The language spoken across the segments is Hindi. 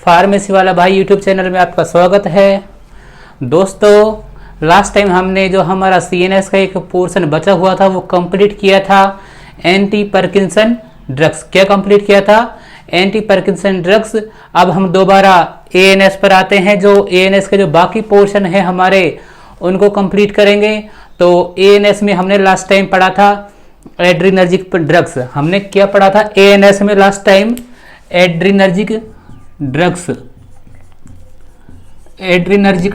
फार्मेसी वाला भाई यूट्यूब चैनल में आपका स्वागत है। दोस्तों, लास्ट टाइम हमने जो हमारा सीएनएस का एक पोर्शन बचा हुआ था वो कंप्लीट किया था एंटी पार्किंसन ड्रग्स। क्या कंप्लीट किया था? Anti Parkinson drugs. अब हम दोबारा एएनएस पर आते हैं। जो एएनएस के जो बाकी पोर्शन है हमारे उनको कंप्लीट करेंगे। तो एएनएस में हमने लास्ट टाइम पढ़ा था एड्रीनर्जिक ड्रग्स। हमने क्या पढ़ा था एएनएस में लास्ट टाइम? एड्रीनर्जिक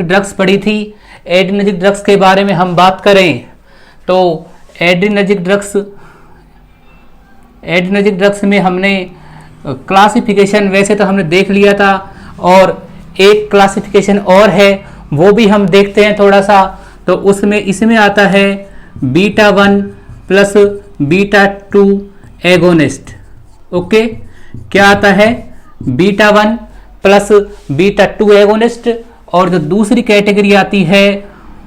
ड्रग्स पढ़ी थी। एड्रीनर्जिक ड्रग्स के बारे में हम बात करें तो एड्रीनर्जिक ड्रग्स में हमने क्लासिफिकेशन वैसे तो हमने देख लिया था, और एक क्लासिफिकेशन और है वो भी हम देखते हैं थोड़ा सा। तो इसमें आता है beta 1 plus beta 2 agonist. Okay, क्या आता है? Beta 1 plus beta 2 agonist. और जो दूसरी कैटेगरी आती है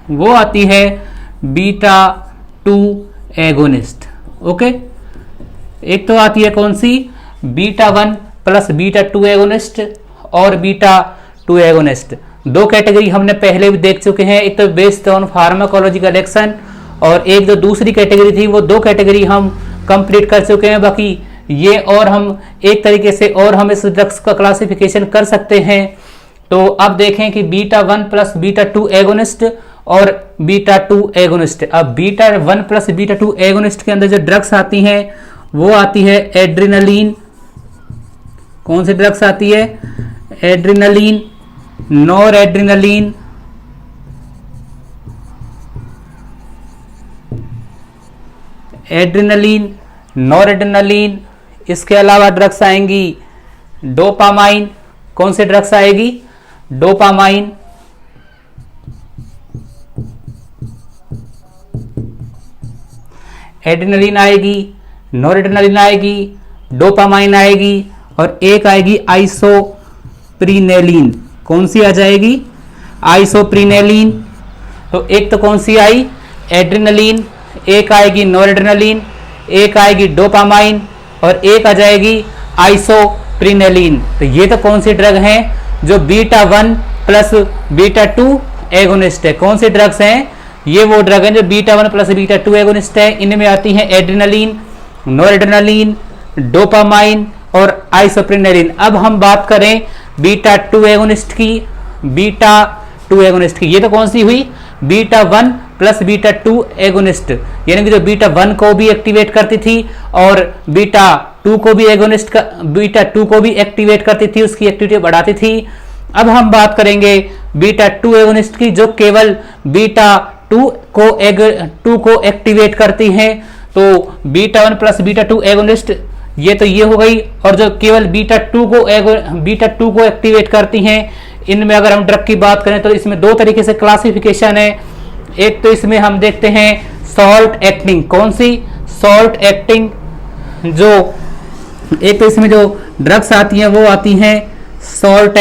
वो आती है बीटा 2 एगोनिस्ट। ओके, एक तो आती है कौन सी? बीटा 1 प्लस बीटा 2 एगोनिस्ट और बीटा 2 एगोनिस्ट। दो कैटेगरी हमने पहले भी देख चुके हैं, एक तो बेस्ड ऑन फार्माकोलॉजिकल एक्शन, और एक जो दूसरी कैटेगरी थी वो दो कैटेगरी हम कंप्लीट कर चुके हैं। बाकी ये और हम एक तरीके से और हम इस ड्रग्स का क्लासिफिकेशन कर सकते हैं। तो अब देखें कि बीटा 1 प्लस बीटा 2 एगोनिस्ट और बीटा 2 एगोनिस्ट। अब बीटा 1 प्लस बीटा 2 एगोनिस्ट के अंदर जो ड्रग्स आती हैं वो आती है एड्रेनालिन। कौन सी ड्रग्स आती है? Adrenaline, nor adrenaline, adrenaline, nor adrenaline. इसके अलावा ड्रग्स आएंगी डोपामाइन। कौन से ड्रग्स आएगी? डोपामाइन, एड्रेनालिन आएगी, नॉर एड्रेनालिन आएगी, डोपामाइन आएगी, और एक आएगी आइसोप्रीनेलिन। कौन सी आ जाएगी? आइसोप्रीनेलिन। तो एक तो कौन सी आई? एड्रेनालिन, एक आएगी नॉर एड्रेनालिन, एक आएगी डोपामाइन, और एक आ जाएगी आइसोप्रीनेलिन। तो ये तो कौन सी ड्रग हैं? जो बीटा 1 प्लस बीटा 2 एगोनिस्ट है। कौन से ड्रग्स हैं? ये वो ड्रग हैं जो बीटा 1 प्लस बीटा 2 एगोनिस्ट है। इनमें आती हैं एड्रेनालिन, नॉर एड्रेनालिन, डोपामाइन और आइसोप्रीनेलिन। अब हम बात करें बीटा 2 एगोनिस्ट की। बीटा 2 एगोनिस्ट की ये तो कौन सी हुई? बीटा 1 प्लस बीटा 2 एगोनिस्ट, यानी कि जो बीटा 1 को भी एक्टिवेट करती थी और बीटा 2 को भी बीटा 2 को भी एक्टिवेट करती थी, उसकी एक्टिविटी बढ़ाती थी। अब हम बात करेंगे बीटा 2 एगोनिस्ट की जो केवल बीटा 2 को एक्टिवेट करती हैं। तो बीटा 1 प्लस बीटा 2 एगोनिस्ट ये तो ये हो गई, और जो केवल बीटा 2 को एक्टिवेट करती हैं, इनमें अगर हम ड्रग की बात करें तो इसमें दो तरीके से क्लासिफिकेशन है। एक तो इसमें हम देखते हैं सॉल्ट एक्टिंग। कौन सी? Short acting. जो एक तो इसमें जो ड्रग्स आती हैं वो आती हैं सॉल्ट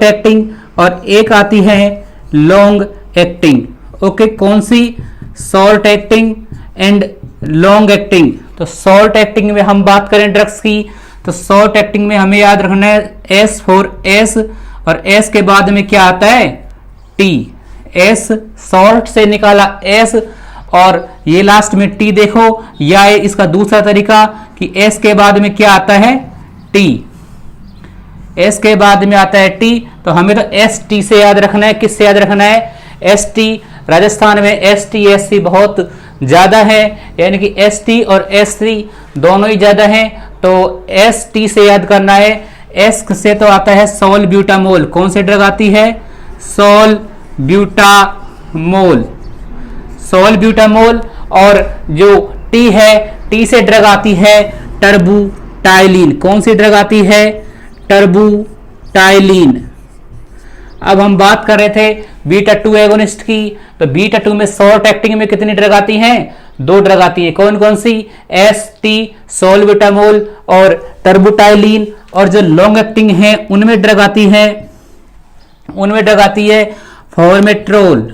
एक्टिंग, और एक आती है लॉन्ग एक्टिंग। ओके, कौन सी? Short acting and long acting. तो सॉल्ट एक्टिंग में हम बात करें ड्रग्स की, तो सॉल्ट एक्टिंग में हमें याद रखना है S फॉर S, और S के बाद में क्या आता है? T। S सॉल्ट से निकाला S, और ये लास्ट में T देखो, या इसका दूसरा तरीका कि S के बाद में क्या आता है? T। S के बाद में आता है T, तो हमें तो ST से याद रखना है। किससे याद रखना है? ST। राजस्थान में ST SC बहुत ज्यादा है, यानी कि ST और SC दोनों ही ज्यादा हैं। तो ST से याद करना है। S से तो आता है सोल ब्यूटामोल। कौन सी ड्रग आती है? सोल ब्यूटामोल। और जो T है, T से ड्रग आती है टर्बुटाइलिन। कौन सी ड्रग आती है? टर्बुटाइलिन। अब हम बात कर रहे थे बीटा 2 एगोनिस्ट की, तो बीटा 2 में शॉर्ट एक्टिंग में कितनी ड्रग आती हैं? दो ड्रग आती है। कौन कौन सी? ST सोल्बिटामोल और टर्बुटाइलिन। और जो लॉन्ग एक्टिंग है उनमें ड्रग आती है फॉर्मेटेरोल,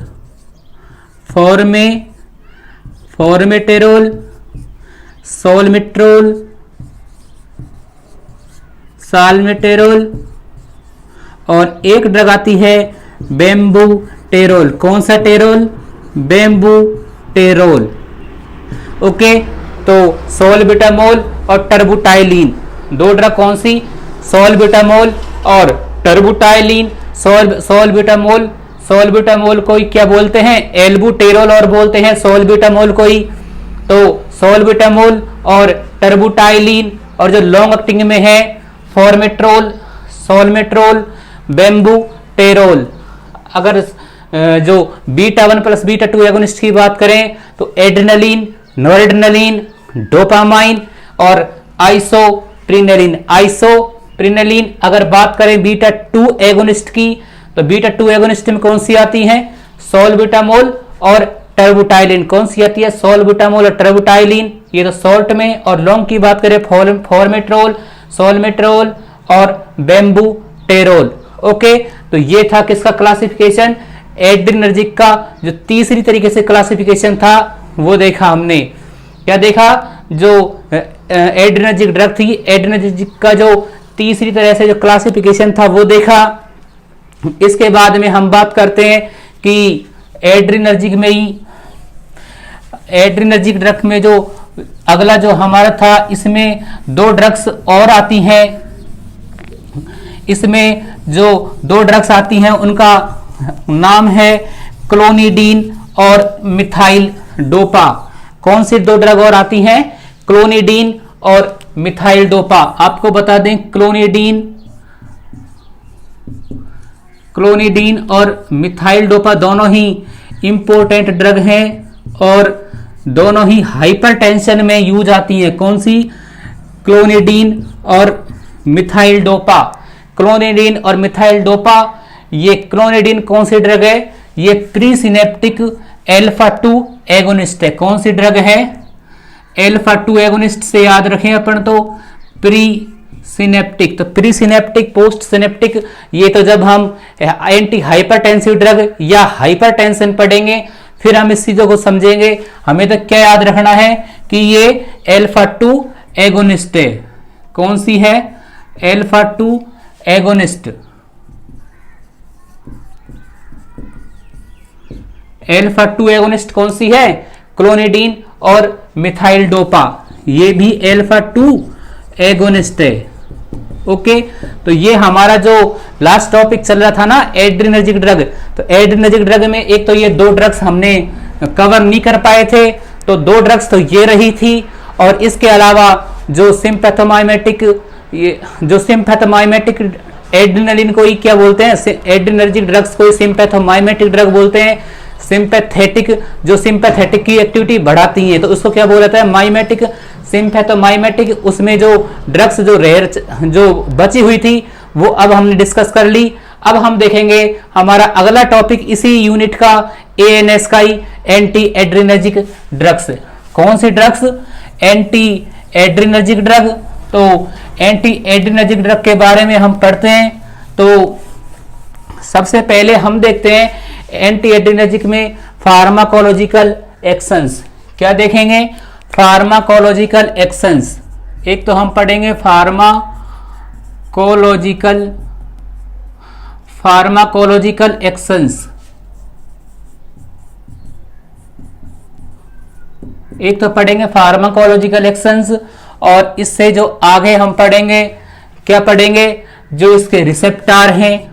सोलमेट्रोल, साल्मेटेरोल, और एक ड्रग आती है बेम्बूटेरोल। कौन सा टेरोल? बेम्बूटेरोल। ओके, तो सोल्बिटामोल और टर्बुटाइलिन, दो ड्रग कौन सी? सोल्बिटामोल और टर्बुटाइलिन। सोल्बिटामोल को क्या बोलते हैं? एल्बुटेरोल, और बोलते हैं सोल्बिटामोल को ही। तो सोल्बिटामोल और टर्बुटाइलिन, और जो लॉन्ग एक्टिंग में है फॉर्मेट्रोल, सोल्मेट्रोल, बेम्बूटेरोल। अगर जो बीटा 1 प्लस बीटा 2 एगोनिस्ट की बात करें तो एड्रेनलिन, नोरेड्रेनलिन, डोपामाइन और आइसोप्रिनेलिन। अगर बात करें बीटा 2 एगोनिस्ट की तो बीटा 2 एगोनिस्ट में कौन सी आती है? सोल्बिटामोल और टर्बुटाइलिन। कौन सी आती है? सोल्बिटामोल और टर्बुटाइलिन, ये तो सॉल्ट में। और लॉन्ग की बात करें फॉर्मेट्रोल, सोल्मेट्रोल और बेम्बूटेरोल। ओके, तो ये था किसका क्लासिफिकेशन? एड्रिनर्जिक का जो तीसरी तरीके से क्लासिफिकेशन था वो देखा हमने। क्या देखा? जो एड्रिनर्जिक ड्रग थी, एड्रिनर्जिक का जो तीसरी तरह से जो क्लासिफिकेशन था वो देखा। इसके बाद में हम बात करते हैं कि एड्रिनर्जिक में ही, एड्रिनर्जिक ड्रग में जो अगला जो हमारा था, इसमें दो ड्रग्स और आती हैं। इसमें जो दो ड्रग्स आती हैं उनका नाम है क्लोनिडीन और मिथाइल डोपा। कौन सी दो ड्रग और आती हैं? क्लोनिडीन और मिथाइल डोपा। आपको बता दें, क्लोनिडीन और मिथाइल डोपा दोनों ही इंपॉर्टेंट ड्रग हैं और दोनों ही हाइपरटेंशन में यूज आती हैं। कौन सी? क्लोनिडीन और मिथाइल डोपा। क्लोनिडीन और मिथाइल डोपा, ये क्लोनिडीन कौन सी ड्रग है? ये प्री सिनेप्टिक एल्फा 2 एगोनिस्ट है। कौन सी ड्रग है? एल्फा 2 एगोनिस्ट से याद रखें अपन तो प्री सिनेप्टिक। तो प्री सिनेप्टिक, पोस्ट सिनेप्टिक, ये तो जब हम एंटी हाइपरटेंसिव ड्रग या हाइपरटेंशन पढ़ेंगे फिर हम इस चीजों को समझेंगे। हमें तो क्या याद रखना है कि ये एल्फा 2 एगोनिस्ट है। कौन सी है? Alpha 2 agonist. एल्फा 2 एगोनिस्ट कौन सी है? क्लोनिडीन और मिथाइल डोपा, ये भी एल्फा 2 एगोनिस्ट है। ओके, तो ये हमारा जो लास्ट टॉपिक चल रहा था ना, एड्रिनर्जिक ड्रग। तो एड्रिनर्जिक ड्रग में एक तो ये दो ड्रग्स हमने कवर नहीं कर पाए थे, तो दो ड्रग्स तो ये रही थी। और इसके अलावा जो सिंपैथोमाइमेटिक, ये जो सिंपैथोमाइमेटिक एड्रिनलिन को ही क्या बोलते हैं? एड्रिनर्जिक ड्रग्स को सिंपैथोमाइमेटिक ड्रग बोलते हैं। सिंपैथेटिक, जो सिंपैथेटिक की एक्टिविटी बढ़ाती है तो उसको क्या बोला जाता है? माइमेटिक। सिंपैथोमाइमेटिक, उसमें जो ड्रग्स जो रेयर जो बची हुई थी वो अब हमने डिस्कस कर ली। अब हम देखेंगे हमारा अगला टॉपिक इसी यूनिट का, एएनएस का ही, एंटी एड्रिनर्जिक ड्रग्स। कौन सी ड्रग्स? Anti adrenergic drug. तो एंटी एड्रिनर्जिक ड्रग के बारे में हम पढ़ते हैं। तो सबसे पहले हम देखते हैं एंटी एड्रिनर्जिक में फार्माकोलॉजिकल एक्शंस। क्या देखेंगे? Pharmacological actions. एक तो हम पढ़ेंगे फार्माकोलॉजिकल एक्शंस। एक तो पढ़ेंगे फार्माकोलॉजिकल एक्शंस, और इससे जो आगे हम पढ़ेंगे, क्या पढ़ेंगे? जो इसके रिसेप्टार हैं,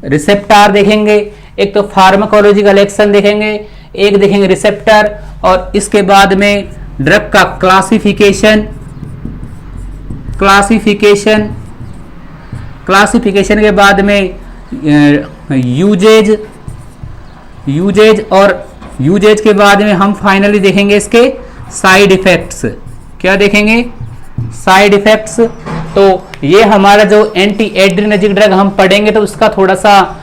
रिसेप्टार देखेंगे। एक तो फार्माकोलॉजिकल एक्शन देखेंगे, एक देखेंगे रिसेप्टर, और इसके बाद में ड्रग का क्लासिफिकेशन के बाद में यूजेज, और यूजेज के बाद में हम फाइनली देखेंगे इसके साइड इफेक्ट्स। क्या देखेंगे? Side effects. तो ये हमारा जो एंटी एड्रिनर्जिक ड्रग हम पढ़ेंगे तो उसका थोड़ा सा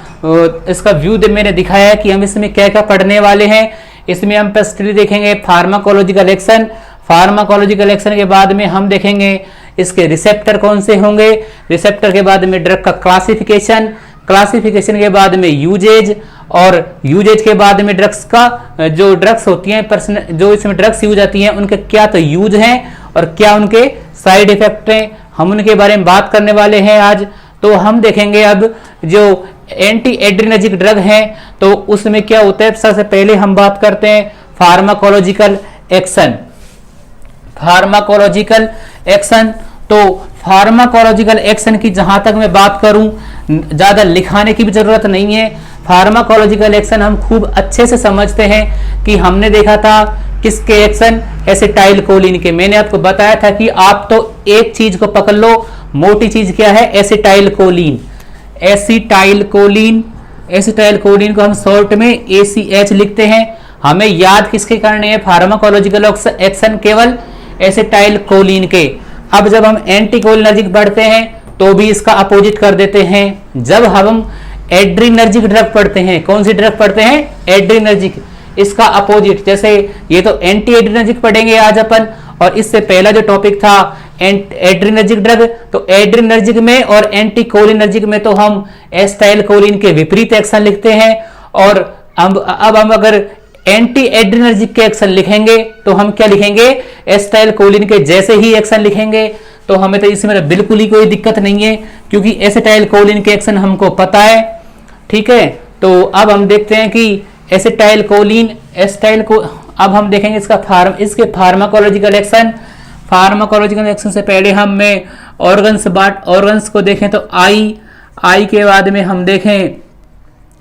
इसका व्यू मैंने दिखाया है कि हम इसमें क्या क्या पढ़ने वाले हैं। इसमें हम फर्स्टली देखेंगे फार्माकोलॉजिकल एक्शन। फार्माकोलॉजिकल एक्शन के बाद में हम देखेंगे इसके रिसेप्टर कौन से होंगे। रिसेप्टर के बाद में ड्रग का क्लासिफिकेशन के बाद में यूजेज, और यूजेज के बाद में ड्रग्स का जो ड्रग्स होती हैं, जो इसमें ड्रग्स यूज आती हैं उनके क्या तो यूज हैं, और क्या उनके साइड इफेक्ट हैं, हम उनके बारे में बात करने वाले हैं आज। तो हम देखेंगे अब जो एंटी एड्रिनर्जिक ड्रग हैं तो उसमें क्या होता है। सबसे पहले हम बात करते हैं फार्माकोलॉजिकल एक्शन। फार्माकोलॉजिकल एक्शन, तो फार्माकोलॉजिकल एक्शन की जहां तक मैं बात करूं, ज्यादा लिखाने की भी जरूरत नहीं है। फार्माकोलॉजिकल एक्शन हम खूब अच्छे से समझते हैं कि हमने देखा था किसके एक्शन, एसिटाइल कोलिन के। मैंने आपको बताया था कि आप तो एक चीज को पकड़ लो, मोटी चीज क्या है, acetyl choline. Acetyl choline, acetyl choline को हम शॉर्ट में ACH लिखते हैं। हमें याद किसके करने हैं, फार्माकोलॉजिकल एक्शन केवल एसिटाइल कोलिन के। अब जब हम एंटीकोलिनर्जिक पढ़ते हैं तो भी इसका अपोजिट कर देते हैं। जब हम एड्रीनर्जिक ड्रग पढ़ते हैं, कौन सी ड्रग पढ़ते हैं, एड्रीनर्जिक, इसका अपोजिट। जैसे ये तो एंटी एड्रीनर्जिक पढ़ेंगे आज अपन, और इससे पहला जो टॉपिक था एड्रीनर्जिक ड्रग, तो एड्रीनर्जिक में और एंटीकोलिनर्जिक में तो हम एसिटाइल कोलिन के विपरीत एक्शन लिखते हैं। और अब हम अगर एंटी एड्रिनर्जिक के एक्शन लिखेंगे तो हम क्या लिखेंगे, एसिटाइल कोलिन के जैसे ही एक्शन लिखेंगे। तो हमें तो इसमें बिल्कुल ही कोई दिक्कत नहीं है क्योंकि एसिटाइल कोलिन के एक्शन हमको पता है, ठीक है। तो अब हम देखते हैं कि एसिटाइल कोलिन, एसिटाइल को अब हम देखेंगे इसके फार्माकोलॉजिकल एक्शन। फार्माकोलॉजिकल एक्शन से पहले मैं ऑर्गन्स को देखें तो आई के बाद में हम देखें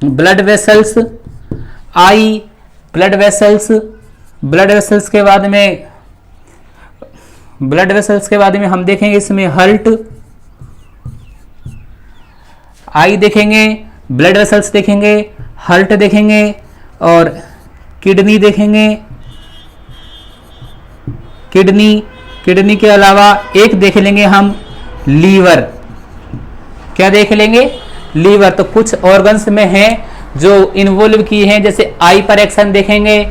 ब्लड वेसल्स, आई ब्लड वेसल्स के बाद में हम देखेंगे इसमें हर्ट, आई देखेंगे, ब्लड वेसल्स देखेंगे, हर्ट देखेंगे और किडनी देखेंगे। किडनी के अलावा एक देख लेंगे हम लीवर। क्या देख लेंगे, लीवर। तो कुछ ऑर्गन्स में हैं जो इन्वॉल्व की हैं, जैसे आई पर एक्शन देखेंगे,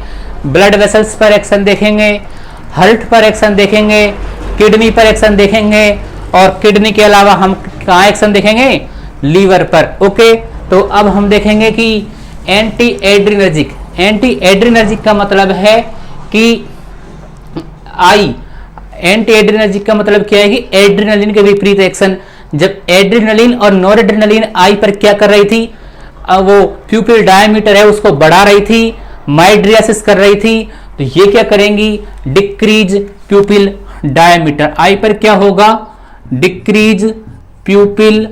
ब्लड वेसल्स पर एक्शन देखेंगे, हर्ट पर एक्शन देखेंगे, किडनी पर एक्शन देखेंगे और किडनी के अलावा हम कहाँ एक्शन देखेंगे, लीवर पर। ओके, तो अब हम देखेंगे कि एंटी एड्रिनर्जिक। एंटी एड्रिनर्जिक का मतलब है कि एंटी एड्रिनर्जिक का मतलब क्या है कि एड्रिनलिन के विपरीत एक्शन। जब एड्रिनलिन और नॉरेड्रिनलिन आई पर क्या कर रही थी, वो प्यूपिल डायमीटर है उसको बढ़ा रही थी, माइड्रियासिस कर रही थी। तो ये क्या करेंगी, डिक्रीज प्यूपिल डायमीटर। आई पर क्या होगा, डिक्रीज प्यूपिल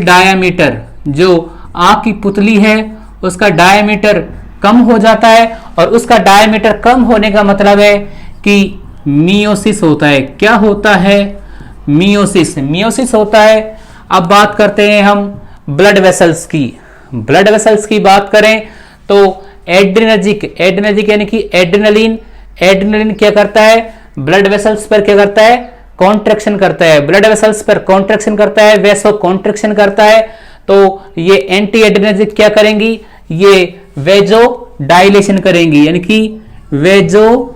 डायमीटर। जो आंख की पुतली है उसका डायमीटर कम हो जाता है, और उसका डायमीटर कम होने का मतलब है कि मियोसिस होता है। क्या होता है, मियोसिस होता है। अब बात करते हैं हम ब्लड वेसल्स की। ब्लड वेसल्स की बात करें तो एड्रिनर्जिक यानी कि एड्रिनलिन क्या करता है, ब्लड वेसल्स पर क्या करता है, कॉन्ट्रैक्शन करता है। ब्लड वेसल्स पर कॉन्ट्रैक्शन करता है, वैसो कॉन्ट्रैक्शन करता है। तो ये एंटी एड्रिनर्जिक क्या करेंगी, ये वेजो डायलेशन करेंगी, यानी कि वेजो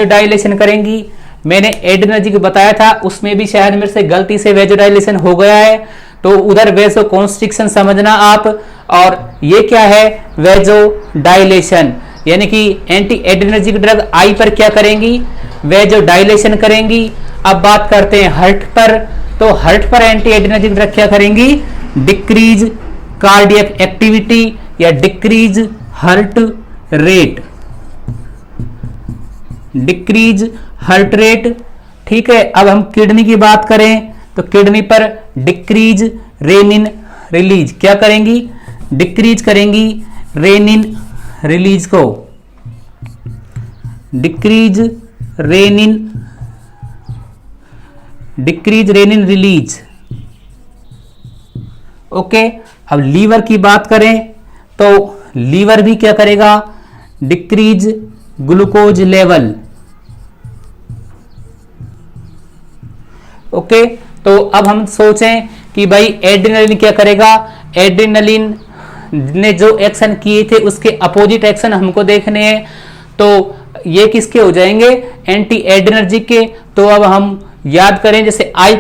डायलेशन करेंगी। मैंने एड्रिनर्जिक बताया था, उसमें भी शायद मेरे से गलती से वेजो डायलेशन हो गया है, तो उधर वेजो कॉन्स्ट्रिक्शन समझना आप। और ये क्या है, वेजो डायलेशन, यानी कि एंटी एड्रिनर्जिक ड्रग आई पर क्या करेंगी, वेजो डायलेशन करेंगी। अब बात करते हैं हर्ट पर, तो हर्ट पर एंटी एड्रिनर्जिक ड्रग क्या करेंगी, डिक्रीज कार्डियक एक्टिविटी या decrease heart rate, decrease heart rate, ठीक है। अब हम किडनी की बात करें तो किडनी पर डिक्रीज रेनिन रिलीज, क्या करेंगी, डिक्रीज करेंगी रेनिन रिलीज को, डिक्रीज रेनिन रिलीज। ओके, अब लीवर की बात करें तो लीवर भी क्या करेगा, डिक्रीज ग्लूकोज लेवल। ओके, तो अब हम सोचें कि भाई एड्रिनलिन क्या करेगा, एड्रिनलिन ने जो एक्शन किए थे उसके अपोजिट एक्शन हमको देखने हैं। तो ये किसके हो जाएंगे, एंटी एड्रिनर्जिक के। तो अब हम याद करें, जैसे आई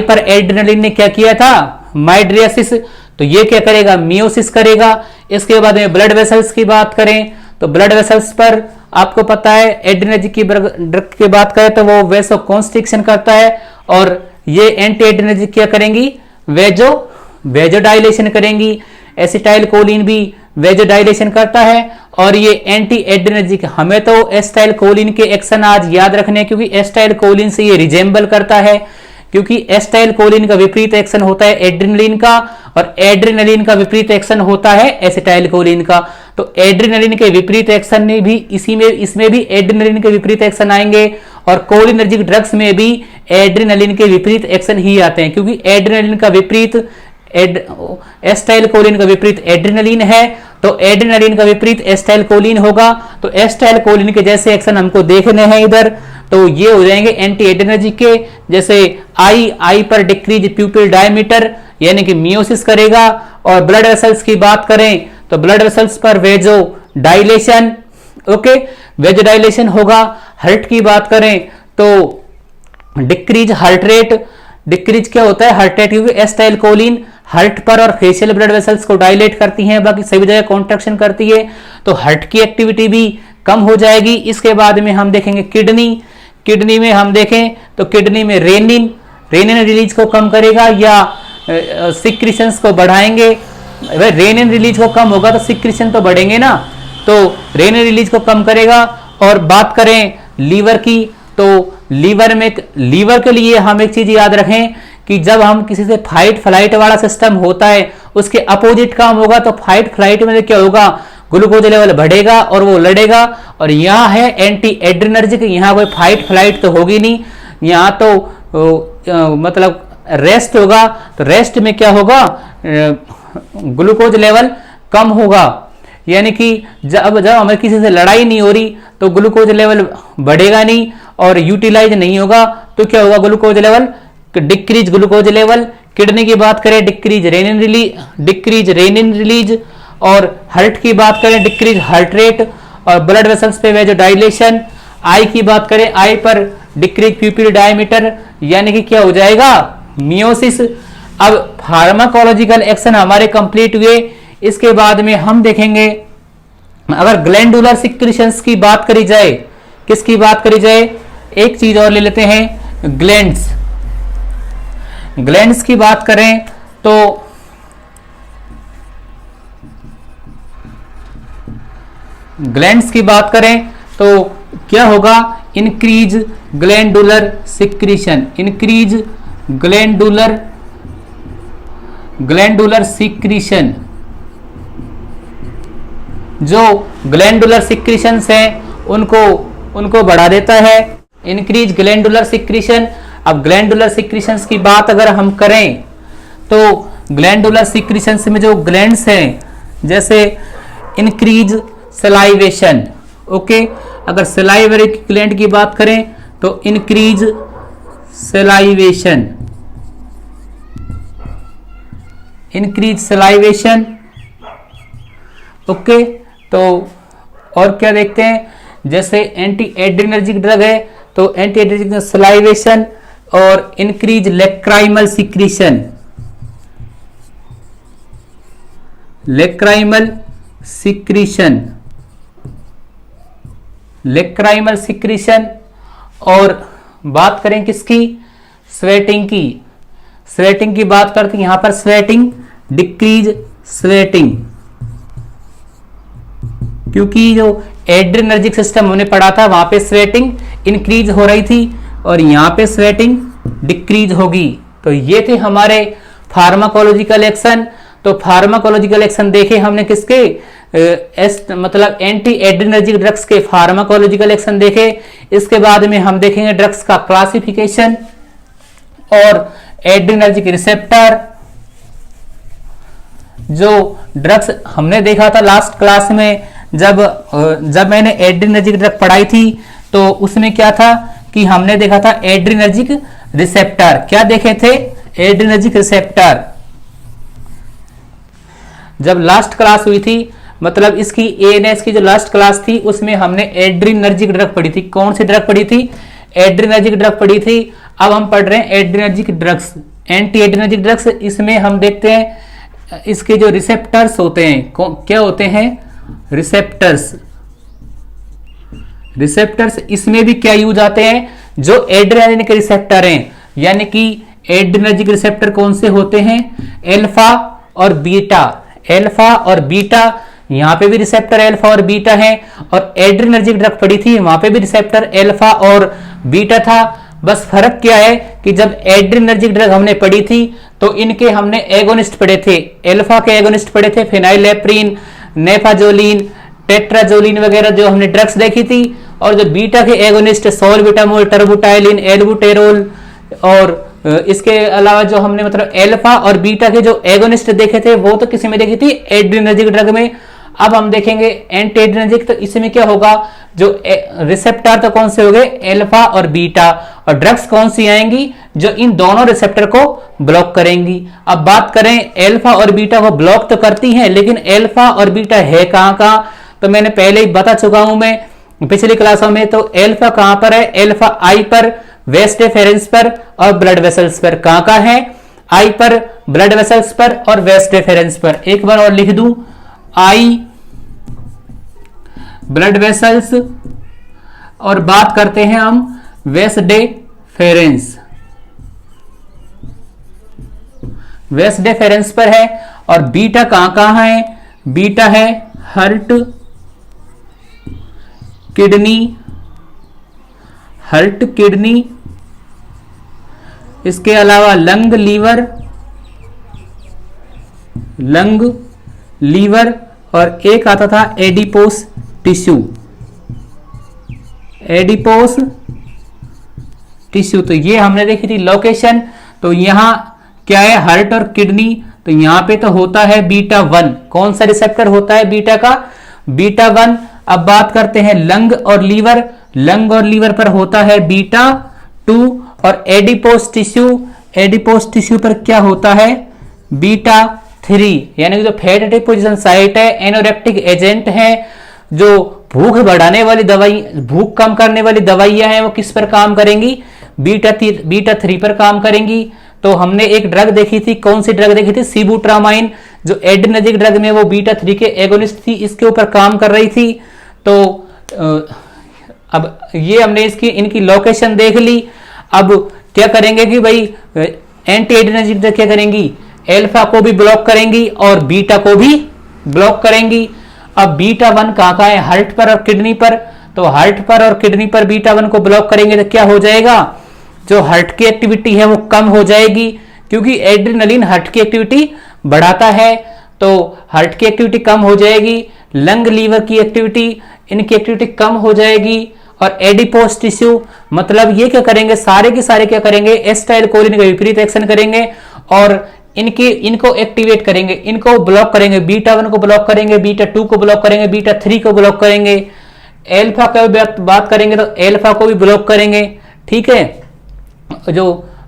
पर एड्रिनलिन ने क्या किया था, माइड्रियासिस। तो ये क्या करेगा, मियोसिस करेगा। इसके बाद में ब्लड वेसल्स की बात करें तो ब्लड वेसल्स पर आपको पता है एड्रेनर्जिक की ड्रग की बात करें तो वो वेसो कॉन्स्ट्रिक्शन करता है, और ये एंटी एड्रेनर्जिक क्या करेंगी, वेजोडाइलेशन करेंगी। एसिटाइल कोलिन भी वेजोडाइलेशन करता है, और ये एंटी एड्रेनर्जिक। हमें तो एसिटाइल कोलिन के एक्शन आज याद रखने, क्योंकि एसिटाइल कोलिन से ये रिजेंबल करता है, क्योंकि एसिटाइल कोलिन का विपरीत एक्शन होता है एड्रेनलिन का, और एड्रेनलिन का विपरीत एक्शन होता है एसिटाइल कोलिन का। तो एड्रेनलिन के विपरीत एक्शन में भी इसमें भी एड्रेनलिन के विपरीत एक्शन आएंगे, और कोलिनर्जिक ड्रग्स में भी एड्रेनलिन के विपरीत एक्शन ही आते हैं, क्योंकि एड्रेनलिन का विपरीत एसिटाइल कोलिन का विपरीत एड्रेनलिन है, तो एड्रेनलिन का विपरीत एसिटाइल कोलिन होगा। तो एसिटाइल कोलिन के जैसे एक्शन हमको देखने हैं इधर, तो ये हो जाएंगे एंटी एड्रेनर्जिक के, जैसे आई पर डिक्रीज प्यूपिल डायमीटर यानी कि मियोसिस करेगा। और ब्लड वेसल्स की बात करें तो ब्लड वेसल्स पर वेजो डायलेशन, ओके, वेजो डायलेशन होगा। हार्ट की बात करें तो डिक्रीज हार्ट रेट, डिक्रीज क्या होता है, हार्ट रेट, क्योंकि एसिटाइल कोलिन हार्ट पर और फेशियल ब्लड वेसल्स को डायलेट करती हैं, बाकी सभी जगह कॉन्ट्रैक्शन करती है, तो हार्ट की एक्टिविटी भी कम हो जाएगी। इसके बाद में हम देखेंगे किडनी में हम देखें तो किडनी में रेनिन रिलीज को कम करेगा या सिक्रीशंस को बढ़ाएंगे। रेनिन रिलीज को कम होगा तो सिक्रीशन तो बढ़ेंगे ना, तो रेनिन रिलीज को कम करेगा। और बात करें लीवर की तो लीवर के लिए हम एक चीज याद रखें कि जब हम किसी से फाइट फ्लाइट वाला सिस्टम होता है उसके अपोजिट काम होगा, तो फाइट फ्लाइट में क्या होगा, ग्लूकोज लेवल बढ़ेगा और वो लड़ेगा। और यहाँ है एंटी एड्रेनर्जिक, यहाँ कोई फाइट फ्लाइट तो होगी नहीं, यहाँ तो मतलब रेस्ट होगा। तो रेस्ट में क्या होगा, ग्लूकोज लेवल कम होगा, यानी कि जब हमें किसी से लड़ाई नहीं हो रही तो ग्लूकोज लेवल बढ़ेगा नहीं और यूटिलाइज नहीं होगा, तो क्या होगा, glucose level decrease glucose level. Kidney की बात करें डिक्रीज रेनिन रिलीज, और हार्ट की बात करें डिक्रीज हार्ट रेट, और ब्लड वेसल्स पे वेजो डायलेशन। आई की बात करें आई पर डिक्रीज प्यूपिल डायमीटर, यानी कि क्या हो जाएगा, मियोसिस। अब फार्माकोलॉजिकल एक्शन हमारे कंप्लीट हुए। इसके बाद में हम देखेंगे अगर ग्लैंडुलर सिक्रीशंस की बात करी जाए, किसकी बात करी जाए, एक चीज और ले लेते हैं, ग्लैंड्स की बात करें तो ग्लैंड्स की बात करें तो क्या होगा, increase glandular secretion, increase glandular secretion. जो ग्लैंडुलर सिक्रीशंस हैं उनको बढ़ा देता है, इंक्रीज ग्लैंडुलर सिक्रीशन। अब ग्लैंडुलर सिक्रीशंस की बात अगर हम करें तो ग्लैंडुलर सिक्रीशंस में जो ग्लैंड्स हैं, जैसे इंक्रीज सलाइवेशन, ओके, अगर सलाइवरी ग्लैंड की बात करें तो इंक्रीज सलाइवेशन, ओके। तो और क्या देखते हैं, जैसे एंटी एड्रेनर्जिक ड्रग है तो एंटी एड्रेनर्जिक सलाइवेशन और increase lacrimal secretion, lacrimal secretion. और बात करें किसकी, स्वेटिंग की बात करते हैं, यहां पर स्वेटिंग डिक्रीज स्वेटिंग, क्योंकि जो एड्रेनर्जिक सिस्टम हमने पढ़ा था वहां पे स्वेटिंग इंक्रीज हो रही थी और यहां पे स्वेटिंग डिक्रीज होगी। तो ये थे हमारे फार्माकोलॉजिकल एक्शन। तो फार्माकोलॉजिकल एक्शन देखे हमने किसके, मतलब एंटी एड्रेनर्जिक ड्रग्स के फार्माकोलॉजिकल एक्शन देखे। इसके बाद में हम देखेंगे ड्रग्स का क्लासिफिकेशन और एड्रेनर्जिक रिसेप्टर। जो ड्रग्स हमने देखा था लास्ट क्लास में, जब मैंने एड्रेनर्जिक ड्रग पढ़ाई थी तो उसमें क्या था कि हमने देखा था एड्रेनर्जिक रिसेप्टर। क्या देखे थे, एड्रेनर्जिक रिसेप्टर। जब लास्ट क्लास हुई थी, मतलब इसकी एएनएस की जो लास्ट क्लास थी उसमें हमने एड्रेनर्जिक ड्रग पढ़ी थी। कौन सी ड्रग पढ़ी थी, एड्रेनर्जिक ड्रग पढ़ी थी। अब हम पढ़ रहे हैं adrenergic drugs, anti adrenergic drugs. इसमें हम देखते हैं इसके जो रिसेप्टर्स होते हैं क्या होते हैं, रिसेप्टर्स। रिसेप्टर्स इसमें भी क्या यूज आते हैं, जो एड्रेनालिन के रिसेप्टर हैं, यानी कि एड्रेनर्जिक रिसेप्टर कौन से होते हैं, अल्फा और बीटा। अल्फा और बीटा, यहां पे भी रिसेप्टर अल्फा और बीटा है, और एड्रेनर्जिक ड्रग पड़ी थी वहां पे भी रिसेप्टर अल्फा और बीटा था। बस फर्क क्या है कि जब एड्रेनर्जिक ड्रग हमने पढ़ी थी तो इनके हमने एगोनिस्ट पढ़े थे, अल्फा के एगोनिस्ट पढ़े थे, फेनाइलेप्रिन, नेफाजोलिन, टेट्राजोलिन वगैरह जो हमने ड्रग्स देखी थी, और जो बीटा के एगोनिस्ट सॉल्बिटामोल, टर्बुटाइलिन, एल्बुटेरोल, और इसके अलावा जो हमने मतलब अल्फा और बीटा के जो एगोनिस्ट देखे थे वो तो किसी में देखी थी, एड्रेनर्जिक ड्रग में। अब हम देखेंगे एंटी एड्रेनर्जिक, तो इसमें क्या होगा, जो रिसेप्टर तो कौन से हो गए, अल्फा और बीटा, और ड्रग्स कौन सी आएंगी, जो इन दोनों रिसेप्टर को ब्लॉक करेंगी। अब बात करें अल्फा और बीटा को ब्लॉक तो करती हैं, लेकिन अल्फा और बीटा है कहां कहां, तो मैंने पहले ही बता चुका हूं मैं पिछली क्लासों में। तो अल्फा कहां पर है, अल्फा आई पर, वेस डिफरेंस पर और ब्लड वेसल्स पर। कहां कहां है, आई पर, ब्लड वेसल्स पर और वेस डिफरेंस पर। एक बार और लिख दूं, आई, ब्लड वेसल्स, और बात करते हैं हम वेस डिफरेंस। वेस डिफरेंस पर है। और बीटा कहां कहां है, बीटा है हार्ट, किडनी, हार्ट, किडनी, इसके अलावा लंग, लीवर, लंग, लीवर, और एक आता था एडिपोस टिश्यू, एडिपोस टिश्यू। तो ये हमने देखी थी लोकेशन। तो यहां क्या है, हार्ट और किडनी, तो यहां पे तो होता है बीटा 1। कौन सा रिसेप्टर होता है बीटा का, बीटा 1। अब बात करते हैं लंग और लीवर, लंग और लीवर पर होता है बीटा 2, और एडिपोस टिश्यू, एडिपोस टिश्यू पर क्या होता है, बीटा 3। यानी कि जो फैट डिपोजिशन साइट है, एनोरेप्टिक एजेंट है, जो भूख बढ़ाने वाली दवाई, भूख कम करने वाली दवाइयां हैं, वो किस पर काम करेंगी, बीटा 3 पर काम करेंगी। तो हमने एक ड्रग देखी थी, कौन सी ड्रग देखी थी, सिबुट्रामाइन, जो एड्रेनर्जिक ड्रग में वो बीटा 3 के एगोनिस्ट थी, इसके ऊपर काम कर रही थी। तो अब ये हमने इसकी इनकी लोकेशन देख ली। अब क्या करेंगे कि भाई एंटी एड्रेनर्जिक ड्रग क्या करेंगी, अल्फा को भी ब्लॉक करेंगी और बीटा को भी ब्लॉक करेंगी। अब बीटा 1 कहां है, हार्ट पर और किडनी पर। तो हार्ट पर और किडनी पर बीटा 1 को ब्लॉक करेंगे तो क्या हो जाएगा, जो हार्ट की एक्टिविटी है वो कम हो जाएगी, क्योंकि एड्रेनलिन हार्ट की एक्टिविटी बढ़ाता है। तो हार्ट की एक्टिविटी कम हो जाएगी, लंग, लीवर की एक्टिविटी, इनकी एक्टिविटी कम हो जाएगी। और एडिपोस टिश्यू, मतलब ये क्या करेंगे, सारे के सारे क्या करेंगे, एसिटाइल कोलिन का विपरीत एक्शन करेंगे और इनको एक्टिवेट करेंगे, इनको ब्लॉक करेंगे, बीटा 1 को ब्लॉक करेंगे, बीटा 2 को ब्लॉक करेंगे, बीटा 3 को ब्लॉक करेंगे। एल्फा का बात करेंगे तो एल्फा को भी ब्लॉक करेंगे, ठीक है। जो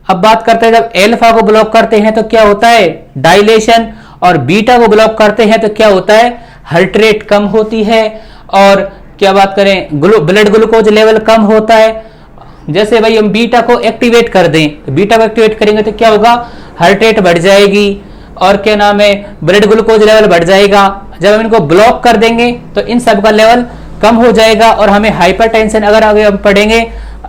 अब बात करते हैं, जब एल्फा को ब्लॉक करते हैं तो क्या होता है, डायलेशन, और बीटा को ब्लॉक करते हैं तो क्या होता है, हार्ट रेट कम होती है। और क्या बात करें, ब्लड ग्लूकोज लेवल कम होता है। जैसे भाई हम बीटा को एक्टिवेट कर दें, तो बीटा को एक्टिवेट करेंगे तो क्या होगा, हार्ट रेट बढ़ जाएगी, और क्या नाम है, ब्लड ग्लूकोज लेवल बढ़ जाएगा। जब हम इनको ब्लॉक कर देंगे तो इन सब का लेवल कम हो जाएगा। और हमें हाइपरटेंशन अगर आगे हम पढ़ेंगे,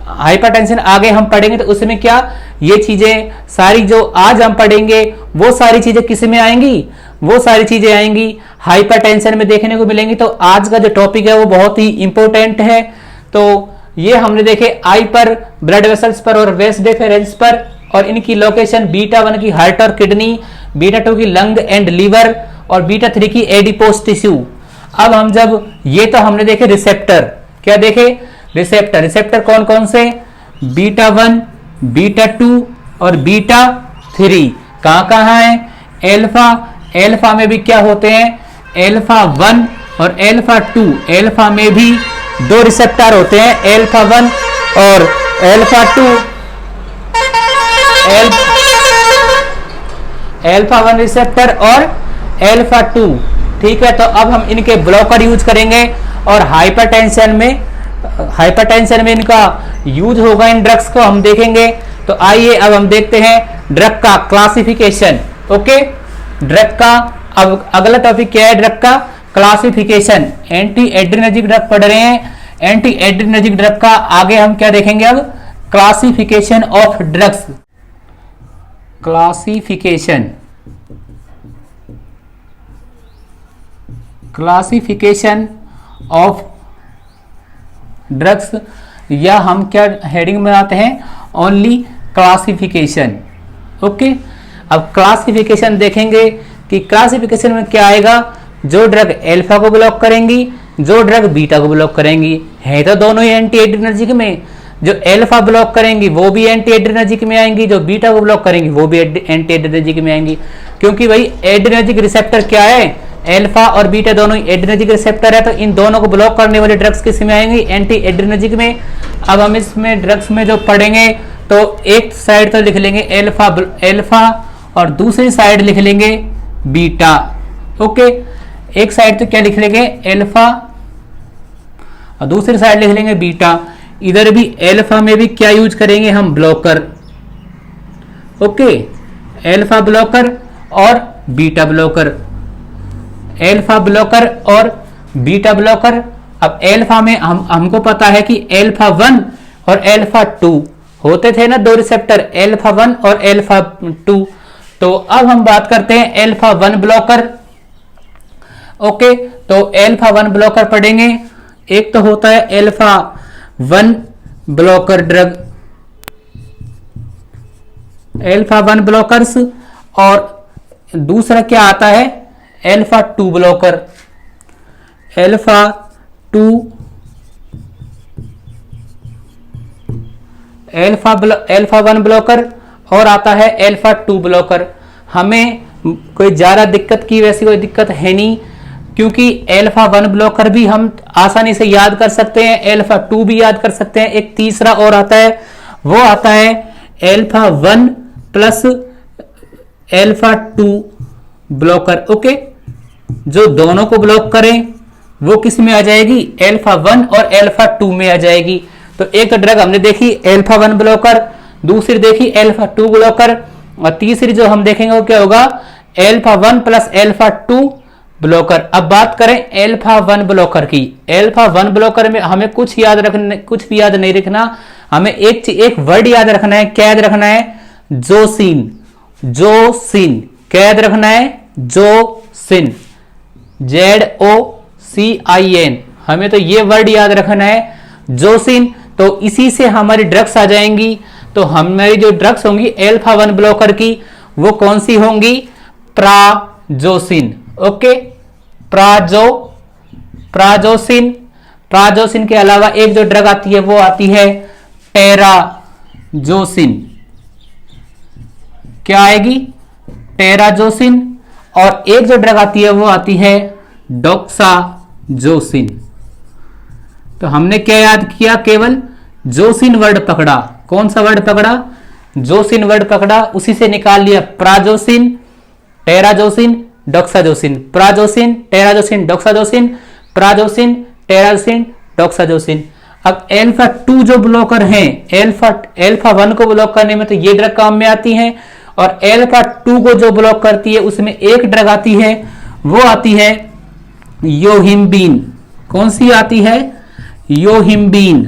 हाइपरटेंशन आगे हम पढ़ेंगे तो उसमें क्या, ये चीजें सारी जो आज हम पढ़ेंगे वो सारी चीजें किस में आएंगी, वो सारी चीजें आएंगी हाइपरटेंशन में देखने को मिलेंगी। तो आज का जो टॉपिक है वो बहुत ही इंपॉर्टेंट है। तो ये हमने देखे आई पर, ब्लड वेसल्स पर और वेस डिफरेंस पर, और इनकी लोकेशन बीटा 1 की हार्ट और किडनी, बीटा 2 की लंग एंड लीवर, और बीटा 3 की एडिपोस टिश्यू। अब हम जब ये तो हमने देखे रिसेप्टर, क्या देखे, रिसेप्टर। रिसेप्टर कौन कौन से, बीटा 1, बीटा 2 और बीटा 3। कहां कहां है, एल्फा, एल्फा में भी क्या होते हैं, एल्फा 1 और एल्फा 2। एल्फा में भी 2 रिसेप्टर होते हैं, एल्फा 1 और एल्फा 2। एल्फा 1 रिसेप्टर और एल्फा 2, ठीक है। तो अब हम इनके ब्लॉकर यूज करेंगे, और हाइपरटेंशन में इनका यूज होगा, इन ड्रग्स को हम देखेंगे। तो आइए अब हम देखते हैं ड्रग का क्लासिफिकेशन। ओके, ड्रग का। अब अगला टॉपिक क्या है ड्रग का? क्लासिफिकेशन। एंटी एड्रिनर्जिक ड्रग पढ़ रहे हैं, एंटी एड्रिनर्जिक ड्रग का आगे हम क्या देखेंगे अब? Classification of drugs. Classification of drugs, या हम क्या हेडिंग में आते हैं? Only classification. ओके, अब क्लासिफिकेशन देखेंगे कि क्लासिफिकेशन में क्या आएगा। जो ड्रग अल्फा को ब्लॉक करेंगी, जो ड्रग बीटा को ब्लॉक करेंगी, है तो दोनों ही एंटी एड्रिनर्जिक में। जो अल्फा ब्लॉक करेंगी वो भी एंटी एड्रिनर्जिक में आएंगी, जो बीटा को ब्लॉक करेंगी वो भी एंटी एड्रिनर्जिक में आएंगी। क्योंकि भाई एड्रिनर्जिक रिसेप्टर क्या है? अल्फा और बीटा दोनों ही एड्रिनर्जिक रिसेप्टर है, तो इन दोनों को ब्लॉक करने वाले ड्रग्स किस में आएंगी? एंटी एड्रिनर्जिक में। अब हम इसमें ड्रग्स में जो पढ़ेंगे तो एक साइड तो लिख लेंगे अल्फा और दूसरी साइड लिख लेंगे बीटा। ओके, एक साइड तो क्या लिख लेंगे? अल्फा और दूसरी साइड लिख लेंगे बीटा। इधर भी अल्फा में भी क्या यूज करेंगे हम? ब्लॉकर। ओके, अल्फा ब्लॉकर और बीटा ब्लॉकर, अल्फा ब्लॉकर और बीटा ब्लॉकर। अब अल्फा में हमको पता है कि अल्फा 1 और अल्फा 2 होते थे ना, दो रिसेप्टर, अल्फा 1 और अल्फा 2। तो अब हम बात करते हैं अल्फा 1 ब्लॉकर। ओके, तो अल्फा 1 ब्लॉकर पढ़ेंगे। एक तो होता है alpha 1 blocker drug, alpha 1 blockers, और दूसरा क्या आता है? Alpha 2 blocker, alpha 2 alpha 1 blocker, और आता है अल्फा 2 ब्लॉकर। हमें कोई ज्यादा दिक्कत की वैसी कोई दिक्कत है नहीं, क्योंकि अल्फा 1 ब्लॉकर भी हम आसानी से याद कर सकते हैं, अल्फा 2 भी याद कर सकते हैं। एक तीसरा और आता है, वो आता है alpha 1 plus alpha 2 blocker. Okay, जो दोनों को ब्लॉक करें वो किस में आ जाएगी? अल्फा 1 और अल्फा 2 में आ जाएगी। तो एक तो ड्रग हमने देखी अल्फा 1 ब्लॉकर, दूसरी देखी अल्फा 2 ब्लॉकर, और तीसरी जो हम देखेंगे वो क्या होगा? Alpha 1 plus alpha 2 blocker. अब बात करें अल्फा 1 ब्लॉकर की। अल्फा 1 ब्लॉकर में हमें कुछ भी याद नहीं रखना, हमें एक वर्ड याद रखना है। क्या याद रखना है? जोसिन। जोसिन क्या याद रखना है? जोसिन, ZOCIN। हमें तो ये वर्ड याद रखना है, जोसिन। तो इसी से हमारी ड्रग्स आ जाएंगी। तो हमारी जो ड्रग्स होंगी अल्फा 1 ब्लॉकर की, वो कौन सी होंगी? प्राजोसिन। Okay, prazosin. प्राजोसिन के अलावा एक जो ड्रग आती है वो आती है टेराजोसिन। क्या आएगी? टेराजोसिन। और एक जो ड्रग आती है वो आती है डॉक्साजोसिन। तो हमने क्या याद किया? केवल जोसिन वर्ड पकड़ा। कौन सा वर्ड पकड़ा? जोसिन वर्ड पकड़ा, उसी से निकाल लिया prazosin, terazosin, doxazosin. Prazosin, terazosin, doxazosin, prazosin, terazosin, doxazosin. अब अल्फा 2 जो ब्लॉकर हैं, अल्फा 1 को ब्लॉक करने में तो ये ड्रग काम में आती है, और अल्फा 2 को जो ब्लॉक करती है उसमें एक ड्रग आती है, वो आती है योहिम्बीन। कौन सी आती है? योहिम्बीन।